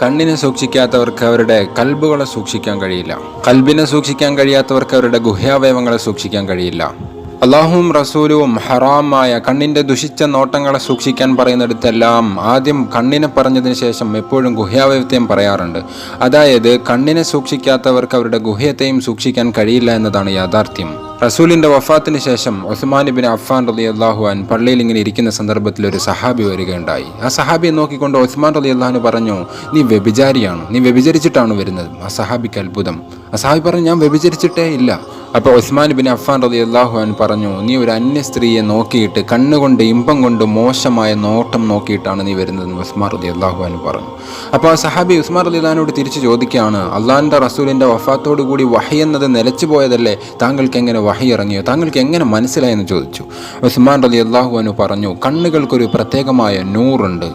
കണ്ണിനെ സൂക്ഷിക്കാത്തവർക്ക് അവരുടെ കൽബുകളെ സൂക്ഷിക്കാൻ കഴിയില്ല. കൽബിനെ സൂക്ഷിക്കാൻ കഴിയാത്തവർക്ക് അവരുടെ ഗുഹ്യാവയവങ്ങളെ സൂക്ഷിക്കാൻ കഴിയില്ല. അള്ളാഹുവും റസൂലും ഹറാമായ കണ്ണിൻ്റെ ദുഷിച്ച നോട്ടങ്ങളെ സൂക്ഷിക്കാൻ പറയുന്നിടത്തെല്ലാം ആദ്യം കണ്ണിനെ പറഞ്ഞതിന് ശേഷം എപ്പോഴും ഗുഹ്യാവയവത്തെയും പറയാറുണ്ട്. അതായത് കണ്ണിനെ സൂക്ഷിക്കാത്തവർക്ക് അവരുടെ ഗുഹ്യത്തെയും സൂക്ഷിക്കാൻ കഴിയില്ല എന്നതാണ് യാഥാർത്ഥ്യം. റസൂലിൻ്റെ വഫാത്തിന് ശേഷം ഉസ്മാൻ ഇബ്നു അഫ്ഫാൻ റളിയല്ലാഹു അൻഹു പള്ളിയിൽ ഇങ്ങനെ ഇരിക്കുന്ന സന്ദർഭത്തിൽ ഒരു സഹാബി വരികയുണ്ടായി. ആ സഹാബിയെ നോക്കിക്കൊണ്ട് ഉസ്മാൻ റളിയല്ലാഹു അൻഹു പറഞ്ഞു, നീ വ്യഭിചാരിയാണ്, നീ വ്യഭിചരിച്ചിട്ടാണ് വരുന്നത്. ആ സഹാബിക്ക് അത്ഭുതം. ആ സഹാബി പറഞ്ഞു, ഞാൻ വ്യഭിചരിച്ചിട്ടേ ഇല്ല. അപ്പോൾ ഉസ്മാൻ ഇബ്നു അഫ്ഫാൻ റളിയല്ലാഹു അൻഹു പറഞ്ഞു, നീ ഒരു അന്യ സ്ത്രീയെ നോക്കിയിട്ട് കണ്ണുകൊണ്ട് ഇമ്പം കൊണ്ട് മോശമായ നോട്ടം നോക്കിയിട്ടാണ് നീ വരുന്നതെന്ന് ഉസ്മാൻ റളിയല്ലാഹു അൻഹു പറഞ്ഞു. അപ്പോൾ ആ സഹാബി ഉസ്മാൻ റളിയല്ലാഹു അൻഹുവോട് തിരിച്ചു ചോദിക്കുകയാണ്, അള്ളാഹിൻ്റെ റസൂലിൻ്റെ വഫാത്തോടു കൂടി വഹി എന്നത് നിലച്ചു പോയതല്ലേ, താങ്കൾക്ക് എങ്ങനെ വഹി ഇറങ്ങിയോ, താങ്കൾക്ക് എങ്ങനെ മനസ്സിലായെന്ന് ചോദിച്ചു. ഉസ്മാൻ റളിയല്ലാഹു അൻഹു പറഞ്ഞു, കണ്ണുകൾക്കൊരു പ്രത്യേകമായ നൂറുണ്ട്.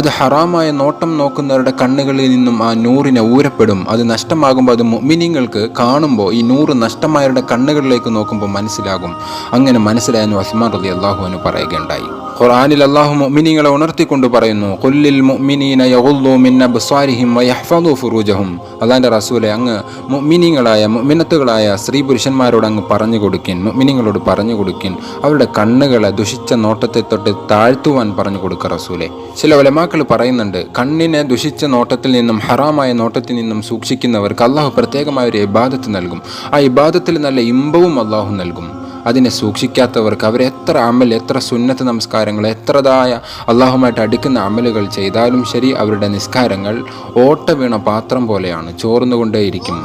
അത് ഹറാമായ നോട്ടം നോക്കുന്നവരുടെ കണ്ണുകളിൽ നിന്നും ആ നൂറിനെ ഊരപ്പെടും. അത് നഷ്ടമാകുമ്പോൾ അത് മുഅ്മിനീങ്ങൾക്ക് കാണുമ്പോൾ ഈ നൂറ് നഷ്ടമായവരുടെ കണ്ണുകളിലേക്ക് നോക്കുമ്പോൾ മനസ്സിലാകും. അങ്ങനെ മനസ്സിലായെന്ന് ഉസ്മാൻ റളിയല്ലാഹു അൻഹു പറയുകയുണ്ടായി. ഖുർആനിൽ അല്ലാഹു മുഅ്മിനീങ്ങളെ ഉണർത്തിക്കൊണ്ട് പറയുന്നു, ഖുല്ലിൽ മുഅ്മിനീന യഗുദ്ദൂ മിൻ അബ്സാരിഹിം വയഹ്ഫദൂ ഫുറൂജഹും. അല്ലാഹുവിൻ്റെ റസൂലെ, അങ്ങ് മുഅ്മിനീങ്ങളായ മുഅ്മിനത്തുകളായ സ്ത്രീ പുരുഷന്മാരോട് അങ്ങ് പറഞ്ഞു കൊടുക്കിൻ, മുഅ്മിനീങ്ങളോട് പറഞ്ഞു കൊടുക്കിൻ, അവരുടെ കണ്ണുകളെ ദുഷിച്ച നോട്ടത്തെ തൊട്ട് താഴ്ത്തുവാൻ പറഞ്ഞു കൊടുക്കുക റസൂലെ. ചില ഉലമാക്കൾ പറയുന്നുണ്ട്, കണ്ണിനെ ദുഷിച്ച നോട്ടത്തിൽ നിന്നും ഹറാമായ നോട്ടത്തിൽ നിന്നും സൂക്ഷിക്കുന്നവർക്ക് അല്ലാഹു പ്രത്യേകമായ ഒരു ഇബാദത്ത് നൽകും. ആ ഇബാദത്തിൽ നല്ല ഇമ്പവും അല്ലാഹു നൽകും. അതിനെ സൂക്ഷിക്കാത്തവർക്ക് അവരെത്ര അമൽ, എത്ര സുന്നത്ത് നമസ്കാരങ്ങൾ, എത്രതായ അള്ളാഹുമായിട്ട് അടുക്കുന്ന അമലുകൾ ചെയ്താലും ശരി, അവരുടെ നിസ്കാരങ്ങൾ ഓട്ട വീണ പാത്രം പോലെയാണ്, ചോർന്നുകൊണ്ടേയിരിക്കും.